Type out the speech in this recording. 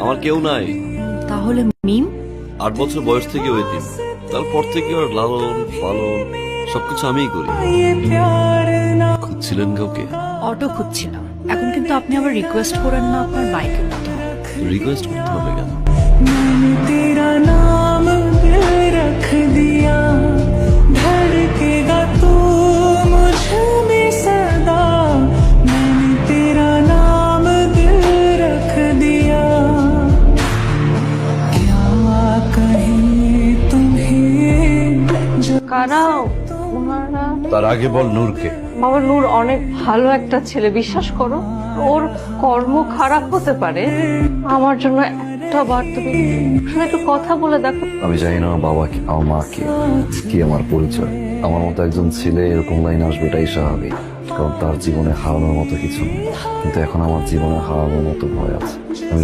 আমার কেউ নাই। তাহলে মিম? 8 বছর বয়স থেকে এতিম, তারপর থেকে ওর লালন পালন সবকিছু আমিই করি। খুঁজছিলেন কাউকে? অটো খুঁজছিলাম। এখন কিন্তু আপনি আবার রিকোয়েস্ট করেন না আপনার বাইকে উঠতে হবে। রিকোয়েস্ট করতে হবে কেন? तेरा नाम दिल रख दिया धड़केगा तू मुझ में सदा मैंने तेरा नाम दिल रख दिया क्या कहे तुम्हें जो কারাও ওনারা তার আগে বল নূরকে। বাবা নূর অনেক ভালো একটা ছেলে, বিশ্বাস করো। ওর কর্ম খারাপ হতে পারে, আমার জন্য একটা বার তুমি শুনে একটু কথা বলে দেখো। আমি জানি না আমার বাবা কি, আমার মা কি, কি আমার পরিচয়। আমার মতো একজন ছেলে এরকম লাইন আসবে এটাই স্বাভাবিক, কারণ তার জীবনে হারানোর মতো কিছু নেই। কিন্তু এখন আমার জীবনে হারানোর মতো ভয় আছে। আমি